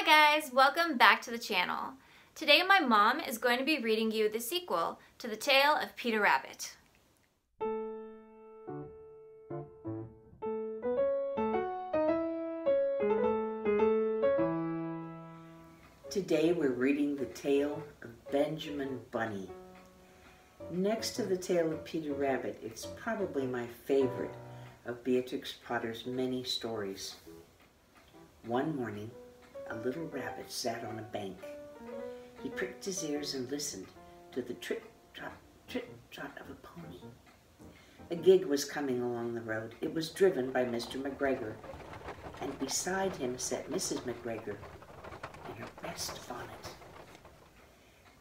Hi guys, welcome back to the channel. Today my mom is going to be reading you the sequel to The Tale of Peter Rabbit. Today we're reading the tale of Benjamin Bunny. Next to the tale of Peter Rabbit, it's probably my favorite of Beatrix Potter's many stories. One morning, a little rabbit sat on a bank. He pricked his ears and listened to the trot-trot of a pony. A gig was coming along the road. It was driven by Mr. McGregor, and beside him sat Mrs. McGregor in her best bonnet.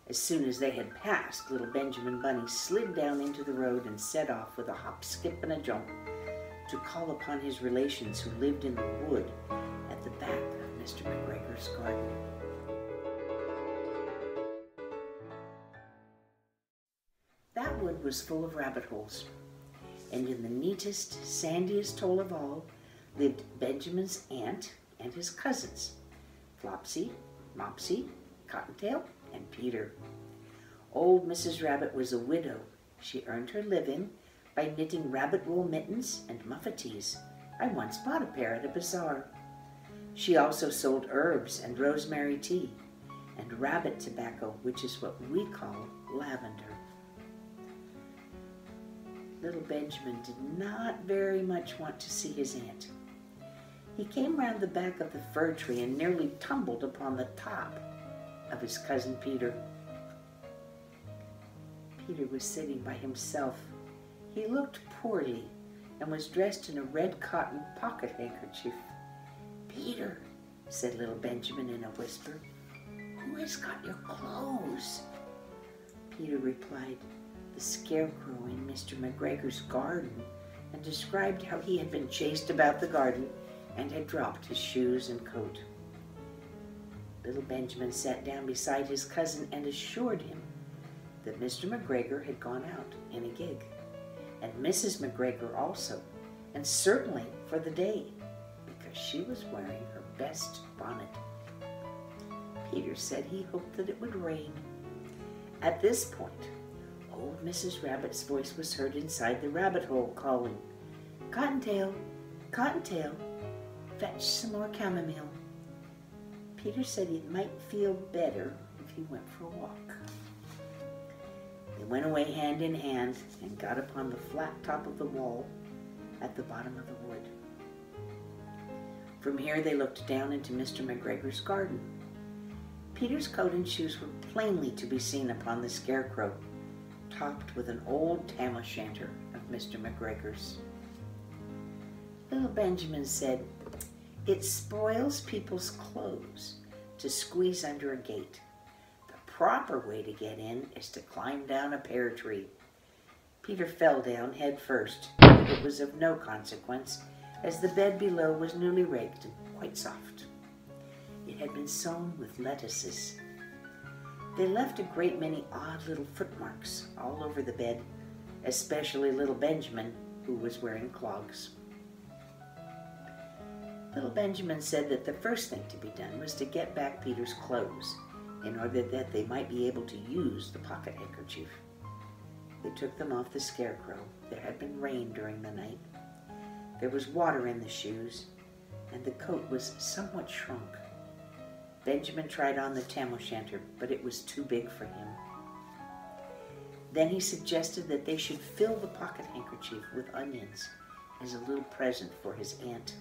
As soon as they had passed, little Benjamin Bunny slid down into the road and set off with a hop, skip, and a jump to call upon his relations who lived in the wood at the back of Mr. McGregor's garden. That wood was full of rabbit holes, and in the neatest, sandiest hole of all lived Benjamin's aunt and his cousins, Flopsy, Mopsy, Cottontail, and Peter. Old Mrs. Rabbit was a widow. She earned her living by knitting rabbit wool mittens and muffetees. I once bought a pair at a bazaar. She also sold herbs and rosemary tea and rabbit tobacco, which is what we call lavender. Little Benjamin did not very much want to see his aunt. He came round the back of the fir tree and nearly tumbled upon the top of his cousin Peter. Peter was sitting by himself. He looked poorly and was dressed in a red cotton pocket handkerchief. "Peter," said little Benjamin in a whisper, "who has got your clothes?" Peter replied, "The scarecrow in Mr. McGregor's garden," and described how he had been chased about the garden and had dropped his shoes and coat. Little Benjamin sat down beside his cousin and assured him that Mr. McGregor had gone out in a gig, and Mrs. McGregor also, and certainly for the day, because she was wearing her best bonnet. Peter said he hoped that it would rain. At this point, old Mrs. Rabbit's voice was heard inside the rabbit hole calling, "Cottontail, Cottontail, fetch some more chamomile." Peter said he might feel better if he went for a walk. They went away hand in hand and got upon the flat top of the wall at the bottom of the wood. From here they looked down into Mr. McGregor's garden. Peter's coat and shoes were plainly to be seen upon the scarecrow, topped with an old tam-o'-shanter of Mr. McGregor's. Little Benjamin said, "It spoils people's clothes to squeeze under a gate. The proper way to get in is to climb down a pear tree." Peter fell down head first, but it was of no consequence, as the bed below was newly raked and quite soft. It had been sown with lettuces. They left a great many odd little footmarks all over the bed, especially little Benjamin, who was wearing clogs. Little Benjamin said that the first thing to be done was to get back Peter's clothes in order that they might be able to use the pocket handkerchief. They took them off the scarecrow. There had been rain during the night. There was water in the shoes, and the coat was somewhat shrunk. Benjamin tried on the tam-o'-shanter, but it was too big for him. Then he suggested that they should fill the pocket handkerchief with onions as a little present for his aunt.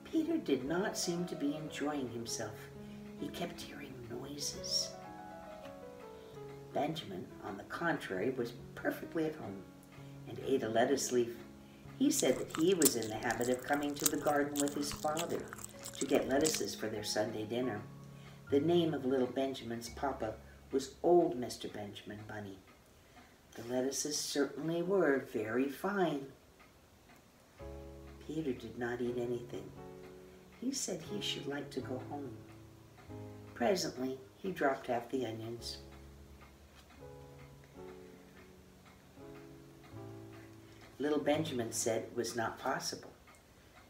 Peter did not seem to be enjoying himself. He kept hearing noises. Benjamin, on the contrary, was perfectly at home and ate a lettuce leaf. He said that he was in the habit of coming to the garden with his father to get lettuces for their Sunday dinner. The name of little Benjamin's papa was old Mr. Benjamin Bunny. The lettuces certainly were very fine. Peter did not eat anything. He said he should like to go home. Presently, he dropped half the onions. Little Benjamin said it was not possible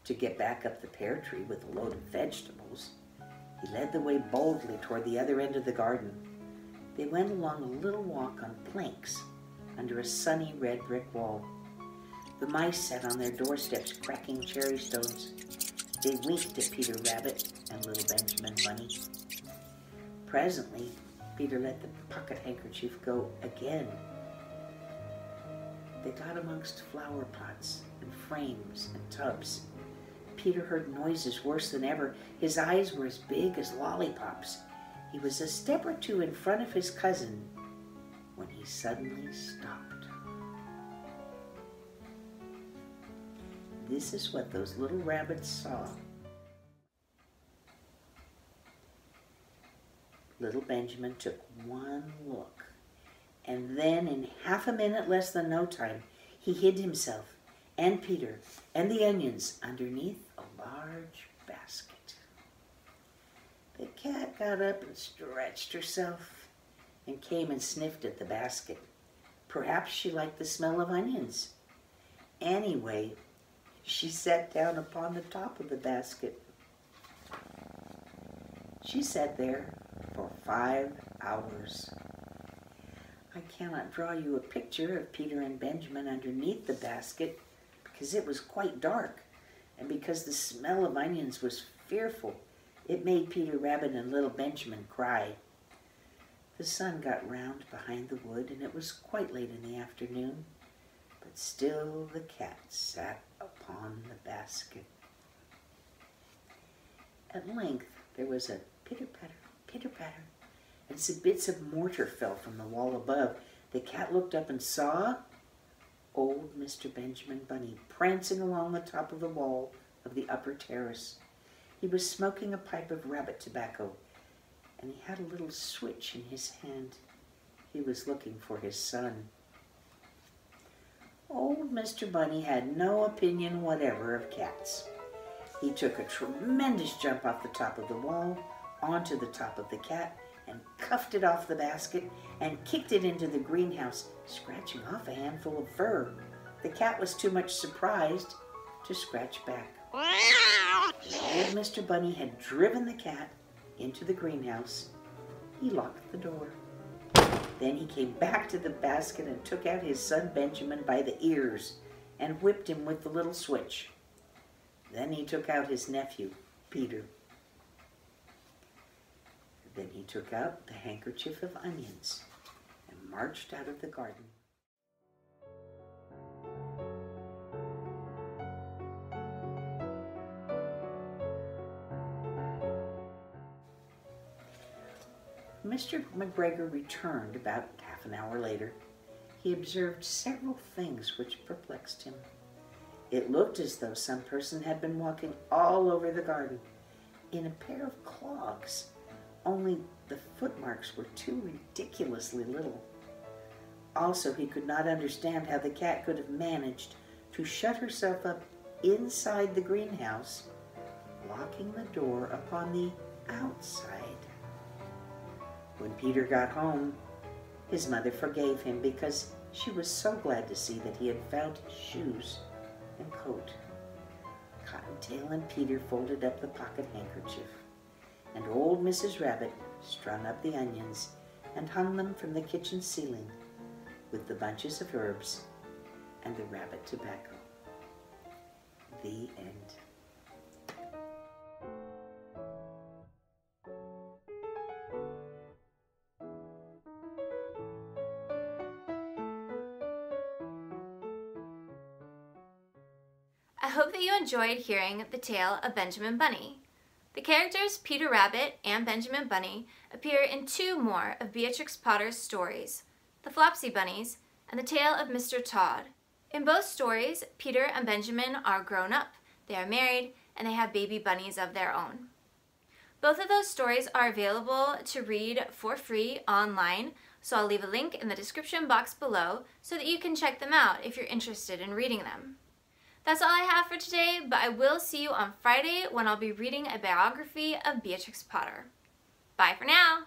to get back up the pear tree with a load of vegetables, He led the way boldly toward the other end of the garden. They went along a little walk on planks under a sunny red brick wall. The mice sat on their doorsteps cracking cherry stones. They winked at Peter Rabbit and little Benjamin Bunny. Presently, Peter let the pocket handkerchief go again. They got amongst flower pots and frames and tubs. Peter heard noises worse than ever. His eyes were as big as lollipops. He was a step or two in front of his cousin when he suddenly stopped. This is what those little rabbits saw. Little Benjamin took one look, and then in half a minute, less than no time, he hid himself and Peter and the onions underneath a large basket. The cat got up and stretched herself and came and sniffed at the basket. Perhaps she liked the smell of onions. Anyway, she sat down upon the top of the basket. She sat there for 5 hours. I cannot draw you a picture of Peter and Benjamin underneath the basket because it was quite dark, and because the smell of onions was fearful. It made Peter Rabbit and little Benjamin cry. The sun got round behind the wood, and it was quite late in the afternoon, but still the cat sat upon the basket. At length there was a pitter-patter, pitter-patter, and some bits of mortar fell from the wall above. The cat looked up and saw old Mr. Benjamin Bunny prancing along the top of the wall of the upper terrace. He was smoking a pipe of rabbit tobacco, and he had a little switch in his hand. He was looking for his son. Old Mr. Bunny had no opinion whatever of cats. He took a tremendous jump off the top of the wall onto the top of the cat and cuffed it off the basket and kicked it into the greenhouse, scratching off a handful of fur. The cat was too much surprised to scratch back. Old Mr. Bunny had driven the cat into the greenhouse. He locked the door. Then he came back to the basket and took out his son Benjamin by the ears and whipped him with the little switch. Then he took out his nephew, Peter. Then he took out the handkerchief of onions and marched out of the garden. Mr. McGregor returned about half an hour later. He observed several things which perplexed him. It looked as though some person had been walking all over the garden in a pair of clogs, only the footmarks were too ridiculously little. Also, he could not understand how the cat could have managed to shut herself up inside the greenhouse, locking the door upon the outside. When Peter got home, his mother forgave him because she was so glad to see that he had found his shoes and coat. Cottontail and Peter folded up the pocket handkerchief, and old Mrs. Rabbit strung up the onions and hung them from the kitchen ceiling with the bunches of herbs and the rabbit tobacco. The end. I hope that you enjoyed hearing the tale of Benjamin Bunny. The characters Peter Rabbit and Benjamin Bunny appear in 2 more of Beatrix Potter's stories, The Flopsy Bunnies and The Tale of Mr. Todd. In both stories, Peter and Benjamin are grown up, they are married, and they have baby bunnies of their own. Both of those stories are available to read for free online, so I'll leave a link in the description box below so that you can check them out if you're interested in reading them. That's all I have for today, but I will see you on Friday when I'll be reading a biography of Beatrix Potter. Bye for now!